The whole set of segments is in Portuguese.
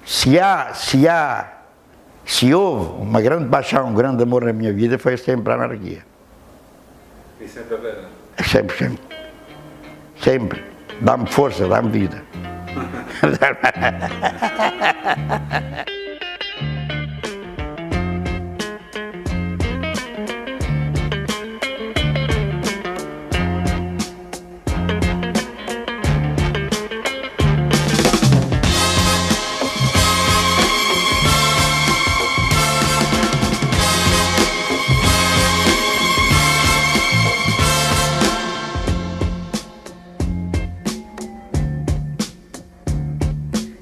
se houve uma grande paixão, um grande amor na minha vida, foi sempre a anarquia. E sempre a ver? Sempre, sempre. Sempre. Dá-me força, dá-me vida.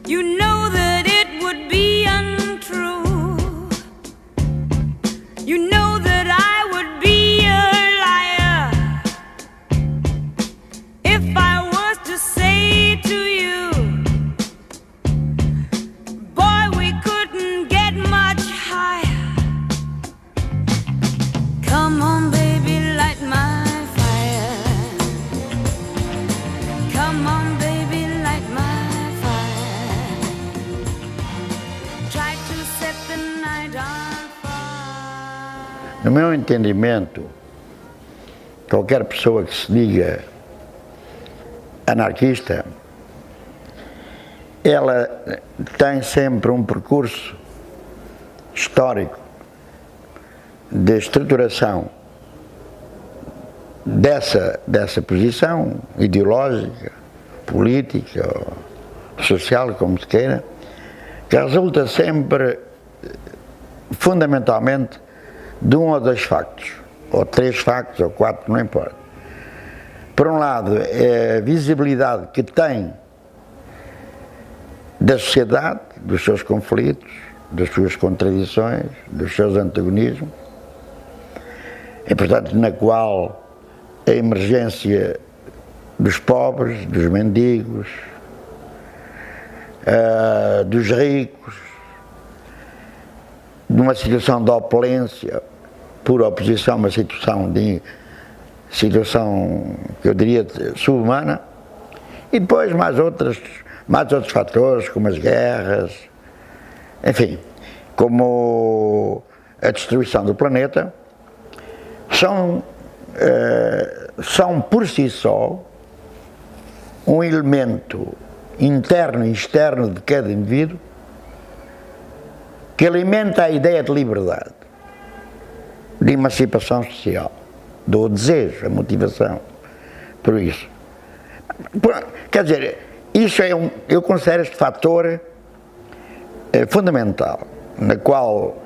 You know that it would be untrue. You know that I would be a liar if I was to say to you, boy, we couldn't get much higher. Come on, baby, light my fire. Come on, baby, light my fire. Try to set the night on fire. No meu entendimento, qualquer pessoa que se diga anarquista, ela tem sempre um percurso histórico de estruturação dessa posição ideológica, política, ou social, como se queira, que resulta sempre, fundamentalmente, de um ou dois factos, ou três factos, ou quatro, não importa. Por um lado, é a visibilidade que tem da sociedade, dos seus conflitos, das suas contradições, dos seus antagonismos, e, portanto, na qual a emergência dos pobres, dos mendigos, dos ricos, de uma situação de opulência, por oposição a uma situação que eu diria subhumana, e depois mais outros fatores, como as guerras, enfim, como a destruição do planeta, são por si só um elemento interno e externo de cada indivíduo que alimenta a ideia de liberdade, de emancipação social, do desejo, a motivação por isso. Quer dizer, isso eu considero este fator fundamental, na qual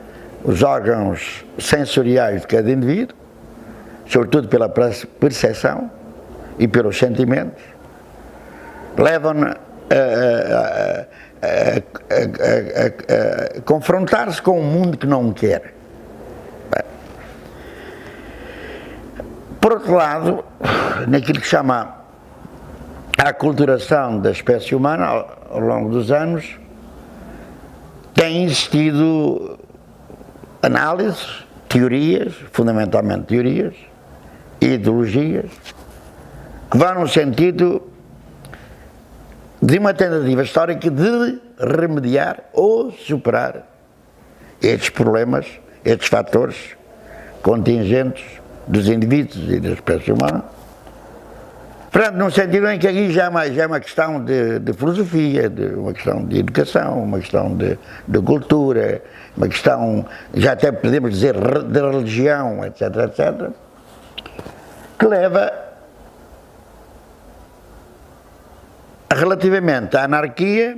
os órgãos sensoriais de cada indivíduo, sobretudo pela percepção e pelos sentimentos, levam-no a confrontar-se com um mundo que não quer. Bem, por outro lado, naquilo que chama a aculturação da espécie humana, ao longo dos anos, tem existido análises, teorias, fundamentalmente teorias, ideologias, que vão no sentido de uma tentativa histórica de remediar ou superar estes problemas, estes fatores contingentes dos indivíduos e da espécie humana. Portanto, num sentido em que aqui já é uma questão de filosofia, uma questão de educação, uma questão de cultura, uma questão, já até podemos dizer, de religião, etc., etc., que leva, relativamente à anarquia,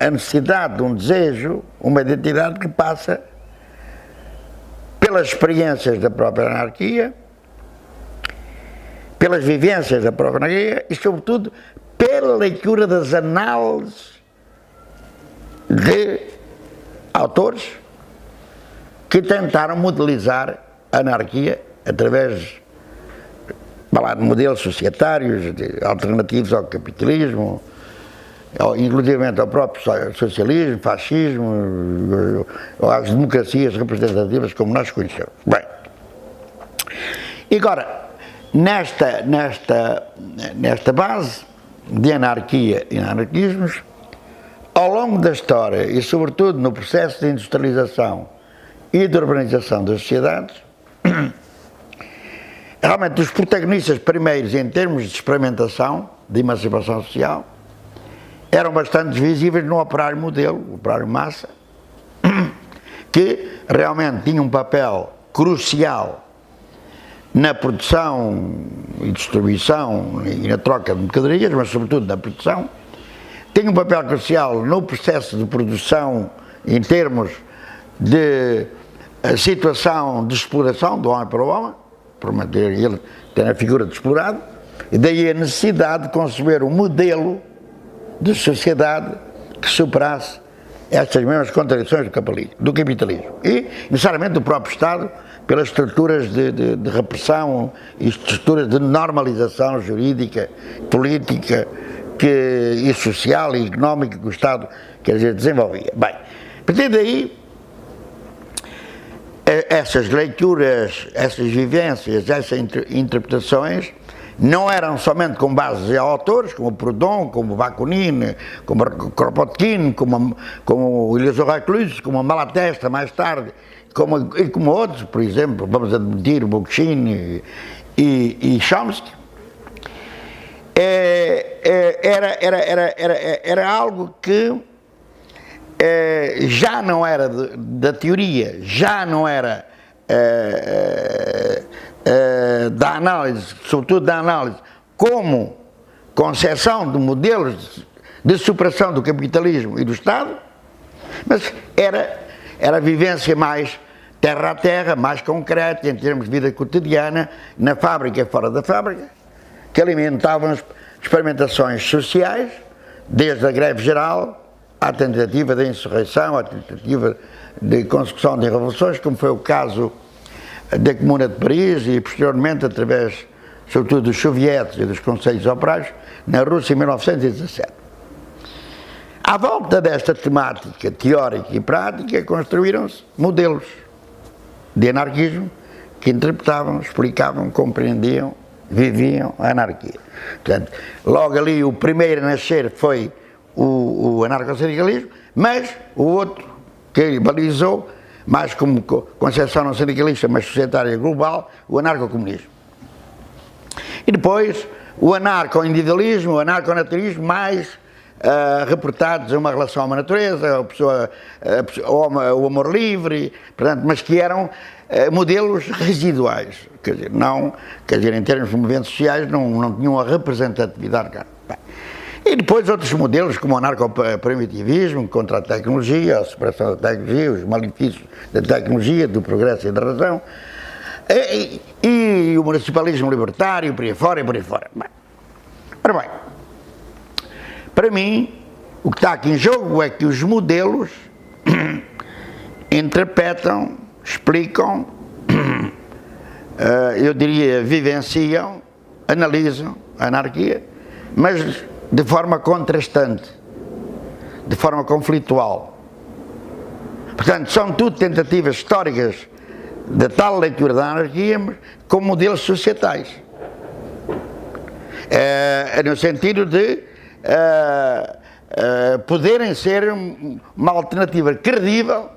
a necessidade, um desejo, uma identidade que passa pelas experiências da própria anarquia, pelas vivências da própria anarquia e, sobretudo, pela leitura das análises de autores que tentaram modelizar a anarquia através de modelos societários, alternativos ao capitalismo, inclusive ao próprio socialismo, fascismo, às democracias representativas como nós conhecemos. Bem, e agora, nesta base, de anarquia e anarquismos, ao longo da história e sobretudo no processo de industrialização e de urbanização das sociedades, realmente os protagonistas primeiros em termos de experimentação, de emancipação social, eram bastante visíveis no operário modelo, o operário massa, que realmente tinha um papel crucial na produção e distribuição e na troca de mercadorias, mas sobretudo na produção, tinha um papel crucial no processo de produção em termos de situação de exploração do homem para o homem, por manter ele ter a figura de explorado, e daí a necessidade de conceber um modelo de sociedade que superasse estas mesmas contradições do capitalismo e, necessariamente, do próprio Estado, pelas estruturas de repressão e estruturas de normalização jurídica, política e social e económica que o Estado, quer dizer, desenvolvia. Bem, a partir daí, essas leituras, essas vivências, essas interpretações não eram somente com base em autores como Proudhon, como Bakunin, como Kropotkin, como Eliezer Reclus, como Malatesta mais tarde, e como outros, por exemplo, vamos admitir Bookchin e Chomsky. Era algo que já não era da teoria, já não era da análise, sobretudo da análise, como concepção de modelos de superação do capitalismo e do Estado, mas era a vivência mais terra a terra, mais concreta, em termos de vida cotidiana, na fábrica e fora da fábrica, que alimentavam experimentações sociais, desde a greve geral, à tentativa de insurreição, à tentativa de consecução de revoluções, como foi o caso da Comuna de Paris e, posteriormente, através, sobretudo, dos sovietes e dos conselhos operários, na Rússia em 1917. À volta desta temática teórica e prática, construíram-se modelos de anarquismo que interpretavam, explicavam, compreendiam, viviam a anarquia. Portanto, logo ali o primeiro a nascer foi o anarcossindicalismo, mas o outro que balizou, mais como concepção não sindicalista, mas societária global, o anarcocomunismo. E depois o anarco-individualismo, o anarco-naturalismo, mais reportados a uma relação a uma natureza, o amor livre, portanto, mas que eram modelos residuais, quer dizer, em termos de movimentos sociais não tinham a representatividade cá. E depois outros modelos, como o anarcoprimitivismo, contra a tecnologia, a superação da tecnologia, os malefícios da tecnologia, do progresso e da razão, e o municipalismo libertário, por aí fora e por aí fora. Ora bem, para mim, o que está aqui em jogo é que os modelos interpretam, explicam, eu diria, vivenciam, analisam a anarquia, mas de forma contrastante, de forma conflitual. Portanto, são tudo tentativas históricas da tal leitura da anarquia com modelos societais. No sentido de poderem ser uma alternativa credível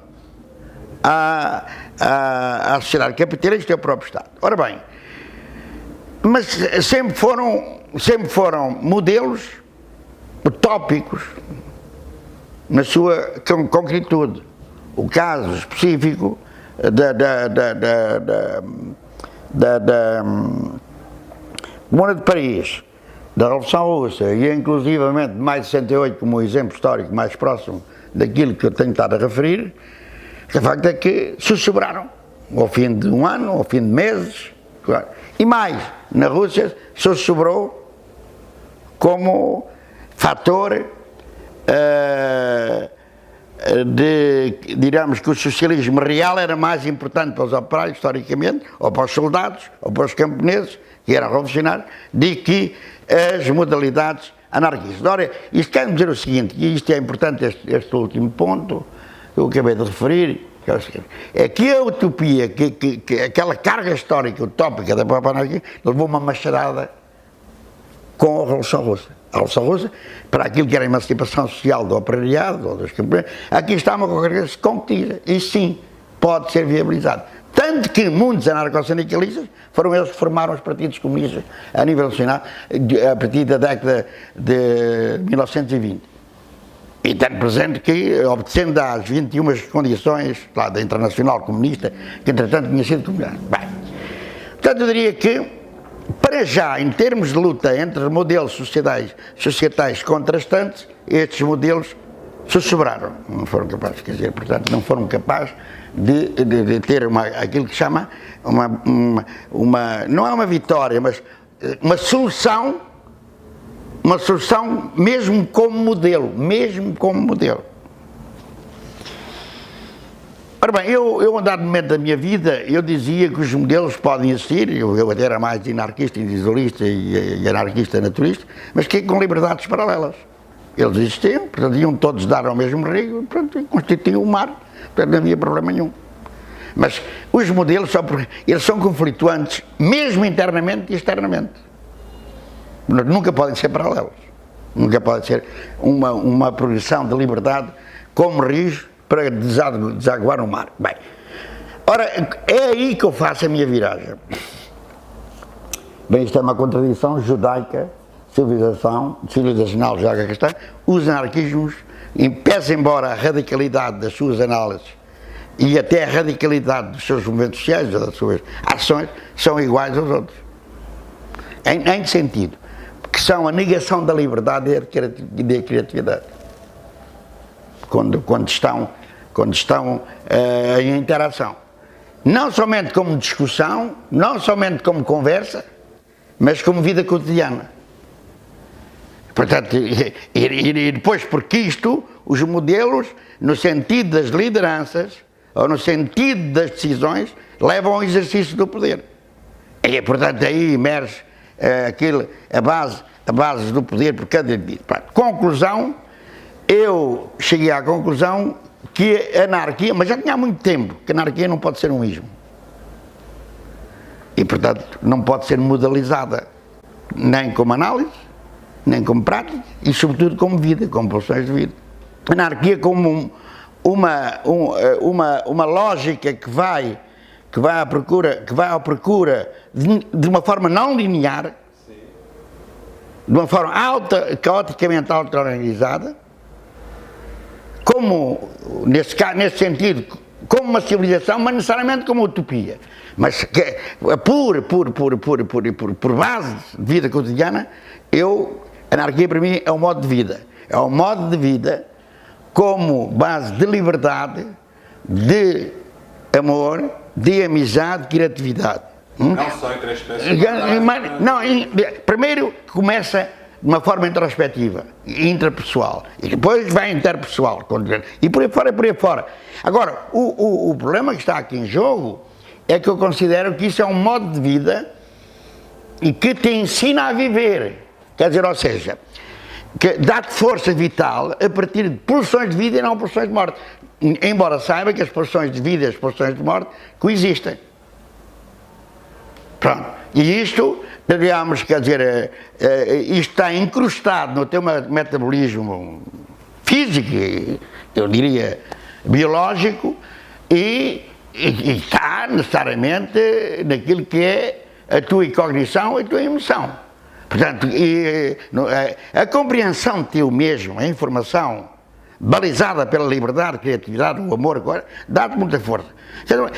à sociedade capitalista e ao próprio Estado. Ora bem, mas sempre foram modelos utópicos na sua concretude. O caso específico da Comuna de Paris, da Revolução Russa e inclusivamente de maio de 68 como exemplo histórico mais próximo daquilo que eu tenho estado a referir, o facto é que sussurraram ao fim de um ano, ao fim de meses, e mais, na Rússia sussurrou como fator digamos que o socialismo real era mais importante para os operários, historicamente, ou para os soldados, ou para os camponeses, que eram revolucionários, do que as modalidades anarquistas. Ora, isto quer dizer o seguinte, e isto é importante, este último ponto, que eu acabei de referir, é que a utopia, que aquela carga histórica utópica da própria anarquia, levou uma machadada com a Revolução Russa. a Revolução Russa, para aquilo que era a emancipação social do operariado, ou dos camponeses, aqui está uma qualquer coisa que se concretiza. E sim, pode ser viabilizado. Tanto que muitos anarcossindicalistas foram eles que formaram os partidos comunistas a nível nacional a partir da década de 1920. E tendo presente que, obedecendo às 21 condições lá, da Internacional Comunista, que entretanto tinha sido comunista. Bem, portanto eu diria que, para já, em termos de luta entre modelos societais contrastantes, estes modelos se sobraram, não foram capazes, quer dizer, portanto, não foram capazes de ter aquilo que se chama não é uma vitória, mas uma solução mesmo como modelo, Ora bem, eu a um dado momento da minha vida, eu dizia que os modelos podem existir, eu até era mais anarquista, individualista e anarquista naturista, mas que com liberdades paralelas. Eles existiam, portanto, iam todos dar ao mesmo rio, portanto, constituíam o mar, portanto, não havia problema nenhum. Mas os modelos, eles são conflituantes, mesmo internamente e externamente. Nunca podem ser paralelos. Nunca pode ser uma progressão de liberdade como rios para desaguar no mar. Bem, ora, é aí que eu faço a minha viragem. Bem, isto é uma contradição judaica, civilizacional judaica cristã. Os anarquismos, pese embora a radicalidade das suas análises e até a radicalidade dos seus movimentos sociais, das suas ações, são iguais aos outros. Em que sentido? Que são a negação da liberdade e da criatividade. Quando estão em interação. Não somente como discussão, não somente como conversa, mas como vida cotidiana. Portanto, e depois, porque isto, os modelos, no sentido das lideranças, ou no sentido das decisões, levam ao exercício do poder. E, portanto, aí emerge a base do poder por cada indivíduo. Conclusão, eu cheguei à conclusão que a anarquia, mas já tinha há muito tempo, que a anarquia não pode ser um ismo. E, portanto, não pode ser modalizada, nem como análise, nem como prática, e sobretudo como vida, como pulsões de vida. A anarquia como uma lógica que vai à procura de uma forma não linear, de uma forma caoticamente auto-organizada, como, nesse sentido, como uma civilização, mas necessariamente como uma utopia. Mas que, por base de vida cotidiana, a anarquia para mim é um modo de vida. É um modo de vida como base de liberdade, de amor, de amizade, de criatividade. Não só entre as espécies. Não, primeiro começa de uma forma introspectiva, intrapessoal, e depois vai interpessoal, e por aí fora. Agora, o problema que está aqui em jogo é que eu considero que isso é um modo de vida e que te ensina a viver. Quer dizer, ou seja, que dá-te força vital a partir de pulsões de vida e não pulsões de morte. Embora saiba que as pulsões de vida e as pulsões de morte coexistem. Pronto. E isto, digamos, quer dizer, isto está incrustado no teu metabolismo físico, eu diria, biológico, e está necessariamente naquilo que é a tua cognição e a tua emoção. Portanto, a compreensão de ti mesmo, a informação balizada pela liberdade, criatividade, o amor, dá-te muita força.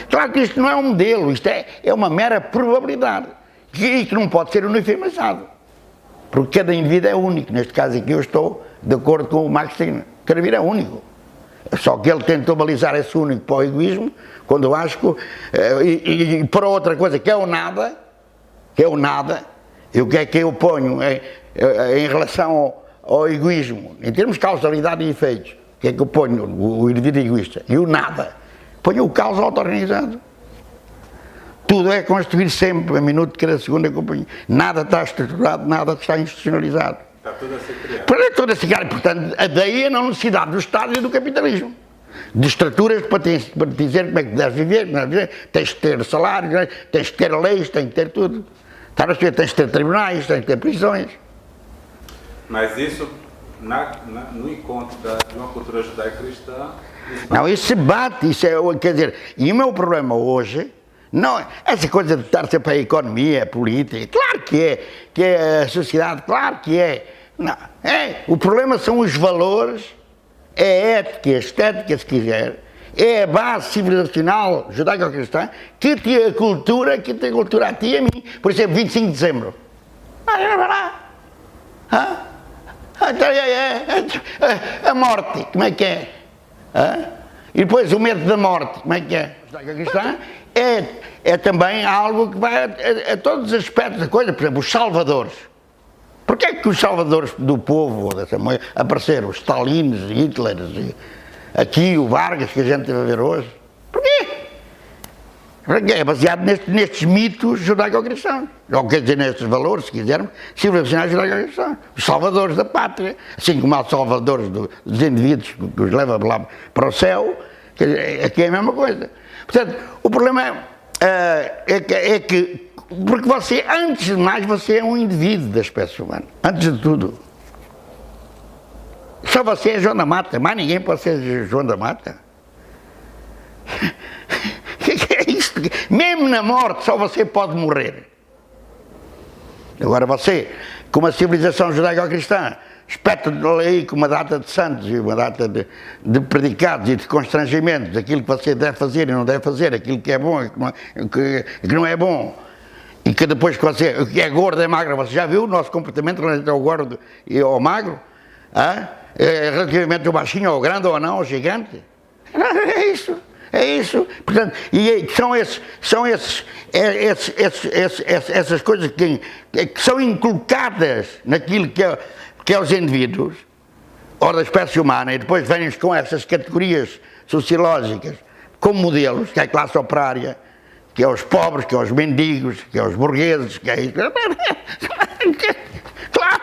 Claro que isto não é um modelo, isto é uma mera probabilidade, que não pode ser uniformizado, porque cada indivíduo é único. Neste caso aqui eu estou de acordo com o Max Stirner, cada indivíduo é único. Só que ele tentou balizar esse único para o egoísmo, quando eu acho que, e para outra coisa, que é o nada, e o que é que eu ponho em relação ao egoísmo, em termos de causalidade e efeitos, o que é que eu ponho? O indivíduo egoísta. E o nada. Ponho o caos auto-organizado. Tudo é construído sempre, a minuto de cada segundo é que eu ponho. Nada está estruturado, nada está institucionalizado. Está tudo a ser criado. Para tudo a ser criado. Portanto, daí a não necessidade do Estado e do capitalismo. De estruturas para te dizer como é que deves viver, tens de ter salários, tens de ter leis, tens de ter tudo. Tens de ter tribunais, tens de ter prisões. Mas isso, no encontro de uma cultura judaico-cristã... Não, isso se bate, quer dizer, e o meu problema hoje, não, essa coisa de estar sempre a economia, a política, claro que é a sociedade, claro que é. Não, o problema são os valores, é a ética, a estética, se quiser, é a base civilizacional judaico-cristã que tem a cultura a ti e a mim. Por exemplo, 25 de dezembro. A morte, como é que é? E depois o medo da morte, como é que é? Judaico-cristã é também algo que vai a todos os aspectos da coisa. Por exemplo, os salvadores. Porquê é que os salvadores do povo apareceram? Os Stalins, Hitlers, aqui o Vargas que a gente vai ver hoje? Porquê? Porque é baseado nestes mitos judaico-cristãos. Ou quer dizer, nestes valores, se quisermos, civilizacionais judaico-cristãos. Os salvadores da pátria. Assim como há os salvadores dos indivíduos que os levam lá para o céu, aqui é a mesma coisa. Portanto, o problema é que porque você, antes de mais, você é um indivíduo da espécie humana. Antes de tudo. Só você é João da Mata. Mais ninguém pode ser João da Mata. Que é isto? Mesmo na morte, só você pode morrer. Agora você, com uma civilização judaico-cristã, espeta aí com uma data de santos e uma data de predicados e de constrangimentos, aquilo que você deve fazer e não deve fazer, aquilo que é bom e que não é bom. E que depois que você, o que é gordo é magro, você já viu o nosso comportamento relativamente ao gordo e ao magro? Relativamente ao baixinho, ao grande ou não, ao gigante? É isso. Portanto, e são essas coisas que são inculcadas naquilo que é os indivíduos, ou da espécie humana, e depois vêm com essas categorias sociológicas como modelos, que é a classe operária, que é os pobres, que é os mendigos, que é os burgueses, que é isso. Claro!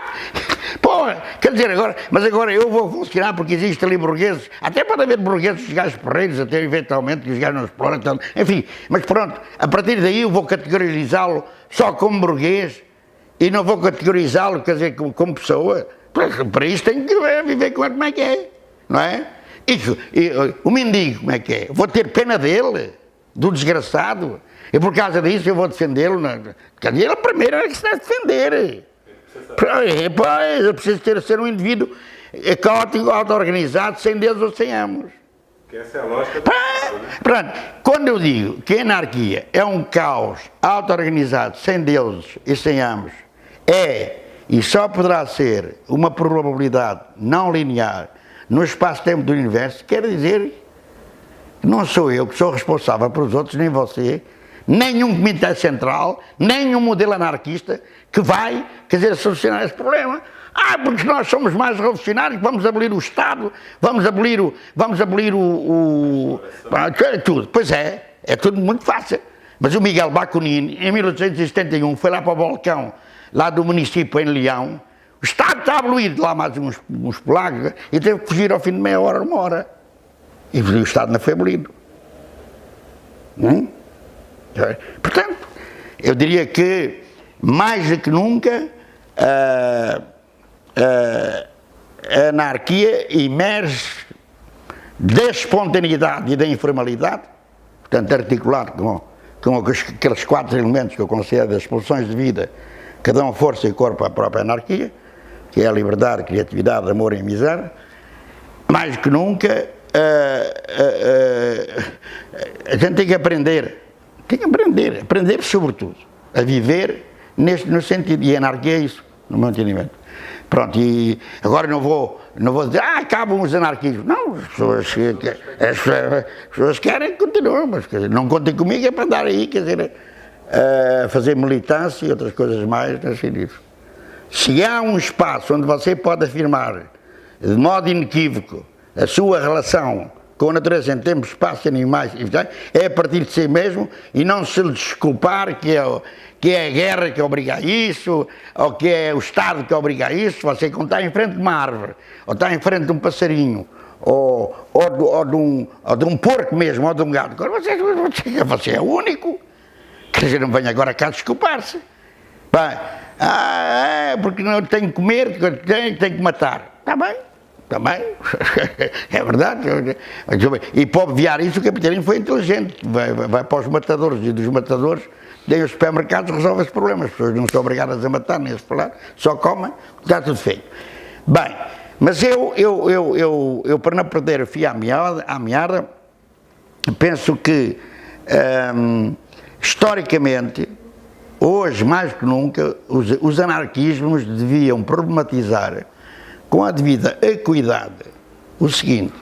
Porra, quer dizer, agora eu vou funcionar porque existe ali burgueses, até pode haver burgueses, os gajos porreiros, até eventualmente, que os gajos não exploram, então, enfim, mas pronto, a partir daí eu vou categorizá-lo só como burguês e não vou categorizá-lo, quer dizer, como pessoa. Para isso tenho que viver com ele como é que é, não é? E o mendigo, como é que é? Vou ter pena dele, do desgraçado, e por causa disso eu vou defendê-lo. Quer dizer, ele primeiro é que se deve defender. Pois, eu preciso ser um indivíduo caótico, auto-organizado, sem Deus ou sem ambos. Que essa é a lógica do caos, né? Pronto, quando eu digo que a anarquia é um caos auto-organizado, sem deuses e sem ambos, e só poderá ser uma probabilidade não linear no espaço-tempo do universo, quer dizer que não sou eu que sou responsável pelos outros, nem você, nem um comitê central, nem um modelo anarquista que vai, quer dizer, solucionar esse problema. Porque nós somos mais revolucionários, vamos abolir o Estado, vamos abolir tudo. Pois é tudo muito fácil. Mas o Miguel Baconini, em 1871, foi lá para o balcão, lá do município em Leão, o Estado está abolido, lá mais uns polacos, e teve que fugir ao fim de meia hora, uma hora. E o Estado não foi abolido. Portanto, eu diria que, mais do que nunca, a anarquia emerge da espontaneidade e da informalidade, portanto, articulado com aqueles 4 elementos que eu considero das pulsões de vida, que dão força e corpo à própria anarquia, que é a liberdade, a criatividade, amor e amizade. Mais do que nunca, a gente tem que aprender sobretudo, a viver no sentido, e a anarquia é isso, no meu entendimento. Pronto, e agora não vou dizer, acabam os anarquismos. Não, as pessoas querem que continuem, mas quer dizer, não contem comigo, é para andar aí, quer dizer, fazer militância e outras coisas mais, assim disso. Se há um espaço onde você pode afirmar, de modo inequívoco, a sua relação com a natureza em termos de espaço, animais, é a partir de si mesmo, e não se desculpar que é a guerra que obriga a isso, ou que é o Estado que obriga a isso. Você, quando está em frente de uma árvore, ou está em frente de um passarinho, ou de um porco mesmo, ou de um gato, você é o único. Quer dizer, não venha agora cá desculpar-se. Bem, Porque não tenho que comer, tenho que matar. Está bem, também, é verdade. E para obviar isso, o capitalismo foi inteligente. Vai para os matadores, e dos matadores, tem os supermercados, resolve esse problema. As pessoas não são obrigadas a matar, nem a falar, só comem, está tudo feito. Bem, mas eu para não perder o fio à meada, penso que, historicamente, hoje mais que nunca, os anarquismos deviam problematizar com a devida equidade o seguinte: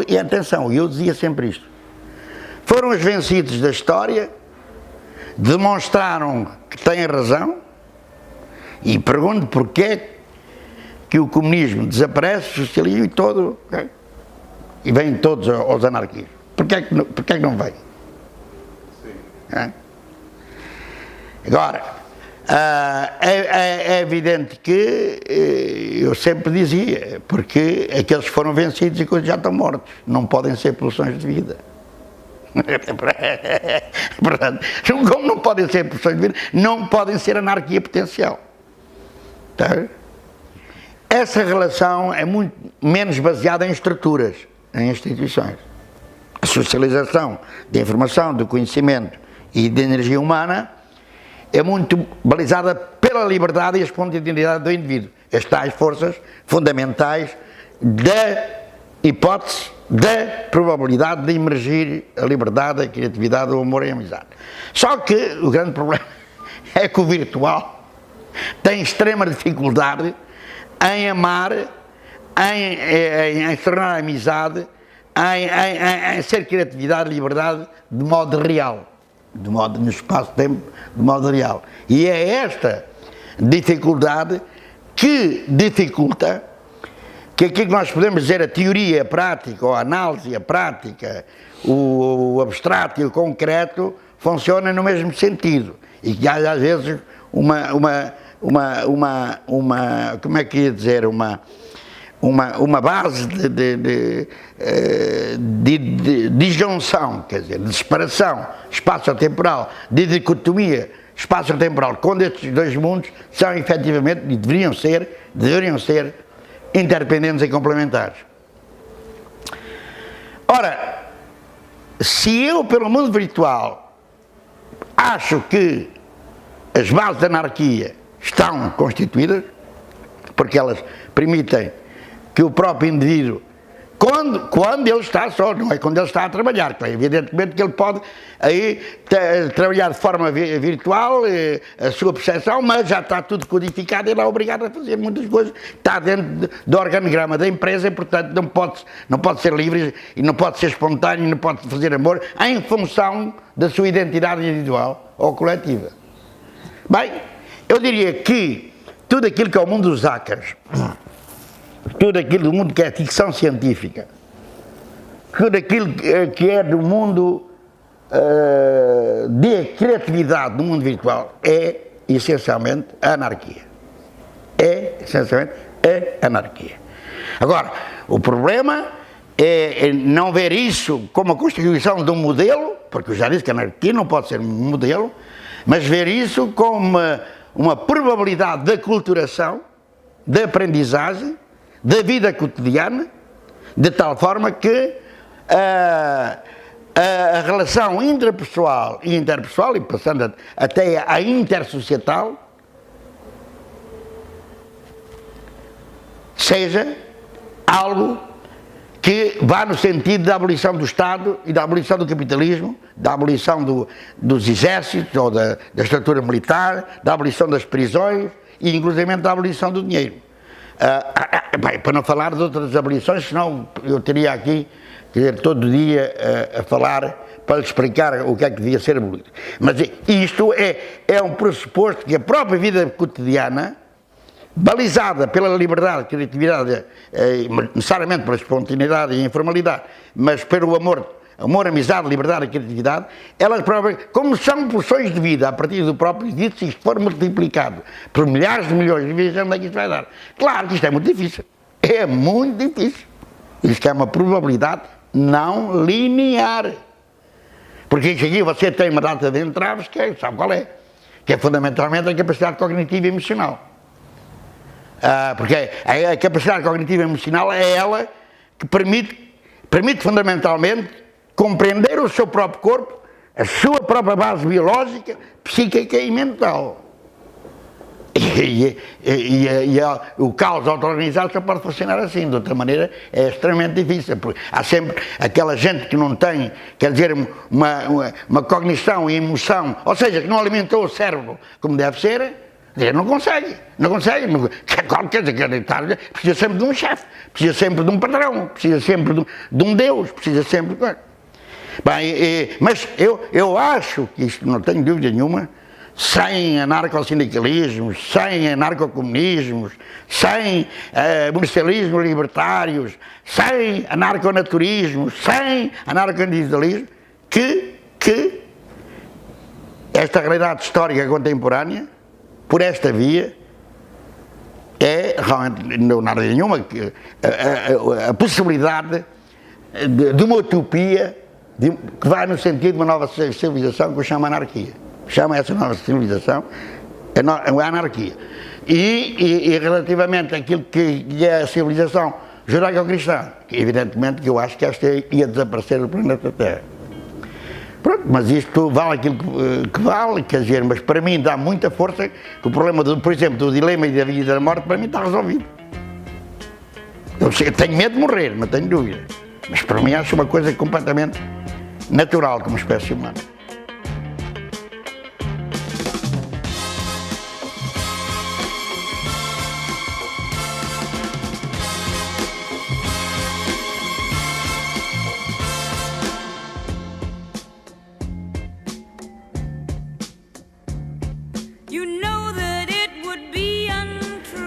e atenção, eu dizia sempre isto, foram os vencidos da história, demonstraram que têm razão, e pergunto porquê que o comunismo desaparece, o socialismo e todo, e vêm todos aos anarquistas. Porquê que não vêm? Sim. Agora, é evidente que eu sempre dizia, porque aqueles que foram vencidos e que já estão mortos, não podem ser pulsões de vida. Portanto, como não podem ser pulsões de vida, não podem ser anarquia potencial. Tá? Essa relação é muito menos baseada em estruturas, em instituições. A socialização da informação, do conhecimento e da energia humana é muito balizada pela liberdade e a espontaneidade do indivíduo. As tais forças fundamentais da hipótese, da probabilidade de emergir a liberdade, a criatividade, o amor e a amizade. Só que o grande problema é que o virtual tem extrema dificuldade em amar, em se tornar amizade, em ser criatividade e liberdade de modo real. No espaço-tempo, de modo real. E é esta dificuldade que dificulta que aquilo que nós podemos dizer a teoria, a prática, ou a análise, a prática, o abstrato e o concreto funcionem no mesmo sentido. E que há às vezes como é que ia dizer, uma base de disjunção, quer dizer, de separação espaço-temporal, de dicotomia espaço-temporal, quando estes dois mundos são efetivamente, e deveriam ser interdependentes e complementares. Ora, se eu, pelo mundo virtual, acho que as bases da anarquia estão constituídas, porque elas permitem que o próprio indivíduo, quando ele está só, não é quando ele está a trabalhar, claro, evidentemente que ele pode aí trabalhar de forma virtual, a sua percepção, mas já está tudo codificado, ele é obrigado a fazer muitas coisas, está dentro do organigrama da empresa e, portanto, não pode ser livre e não pode ser espontâneo, não pode fazer amor em função da sua identidade individual ou coletiva. Bem, eu diria que tudo aquilo que é o mundo dos hackers, tudo aquilo do mundo que é ficção científica, tudo aquilo que é do mundo de criatividade do mundo virtual é essencialmente a anarquia. É essencialmente a anarquia. Agora, o problema é não ver isso como a constituição de um modelo, porque eu já disse que a anarquia não pode ser um modelo, mas ver isso como uma probabilidade de aculturação, de aprendizagem, da vida cotidiana, de tal forma que a relação intrapessoal e interpessoal, e passando até a intersocietal, seja algo que vá no sentido da abolição do Estado e da abolição do capitalismo, da abolição dos exércitos ou da estrutura militar, da abolição das prisões e inclusive da abolição do dinheiro. Bem, para não falar de outras abolições, senão eu teria aqui, quer dizer, todo dia a falar para lhe explicar o que é que devia ser abolido. Mas isto é um pressuposto que a própria vida cotidiana, balizada pela liberdade, criatividade, necessariamente pela espontaneidade e informalidade, mas pelo amor, amizade, liberdade e criatividade, elas próprias, como são pulsões de vida a partir do próprio indivíduo, se isto for multiplicado por milhares de milhões de vezes, onde é que isto vai dar? Claro que isto é muito difícil. É muito difícil. Isto é uma probabilidade não linear. Porque isto aqui você tem uma data de entraves, sabe qual é? que é fundamentalmente a capacidade cognitiva e emocional. Porque a capacidade cognitiva e emocional é ela que permite fundamentalmente compreender o seu próprio corpo, a sua própria base biológica, psíquica e mental. O caos auto-organizado só pode funcionar assim, de outra maneira é extremamente difícil, porque há sempre aquela gente que não tem, quer dizer, uma cognição e emoção, ou seja, que não alimentou o cérebro como deve ser, não consegue, quer dizer, precisa sempre de um chefe, precisa sempre de um patrão, precisa sempre de um Deus, precisa sempre de... Bem, mas eu acho que isto, não tenho dúvida nenhuma, sem anarcossindicalismos, sem anarcocomunismos, sem municipalismos libertários, sem anarconaturismo, sem anarcoindividualismo, que esta realidade histórica contemporânea, por esta via, é realmente, não nada nenhuma, a possibilidade de uma utopia que vai no sentido de uma nova civilização que eu chamo anarquia. Chama essa nova civilização a anarquia. E relativamente àquilo que é a civilização judaico-cristã, evidentemente que eu acho que esta ia desaparecer do planeta Terra. Pronto, mas isto vale aquilo que vale, quer dizer, mas para mim dá muita força que o problema, por exemplo, do dilema da vida e da morte, para mim está resolvido. Eu tenho medo de morrer, não tenho dúvida, mas para mim acho uma coisa completamente natural como espécie humana.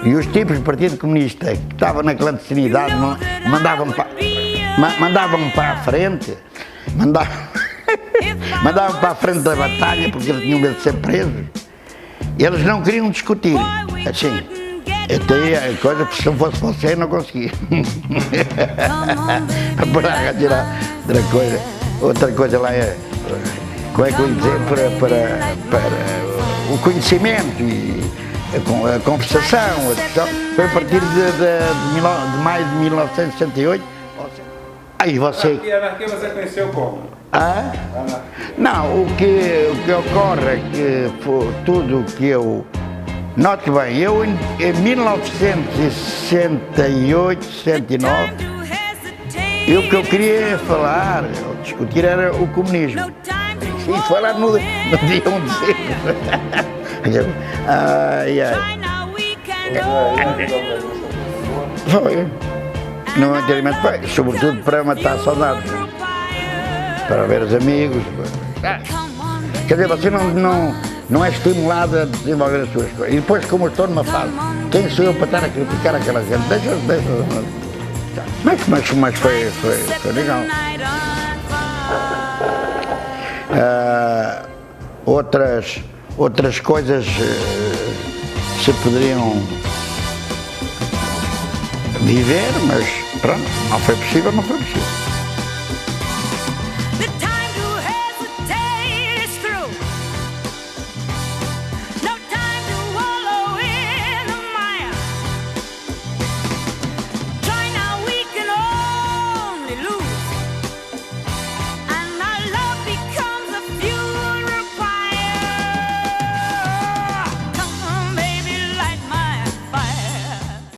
E os tipos do Partido Comunista que estavam na clandestinidade mandavam-me para a frente, mandavam para a frente da batalha porque eles tinham medo de ser presos. Eles não queriam discutir. Assim, até a coisa, se não fosse você, não conseguia. Para arranjar outra coisa lá é, como é que eu ia dizer, para o conhecimento e a conversação, a discussão, foi a partir de maio de 1968. Aí você... A anarquia você conheceu como? Não, o que ocorre é que tudo que eu... Note bem, eu em 1968, 69, o que eu queria falar, ou discutir, era o comunismo. E falar no dia 1 de dezembro. Foi. No entendimento, foi, sobretudo para matar saudades, para ver os amigos. Quer dizer, você não é estimulado a desenvolver as suas coisas. E depois, como eu estou numa fase, quem sou eu para estar a criticar aquela gente? Deixa. Mas foi legal. Outras coisas se poderiam viver, mas pronto, não foi possível.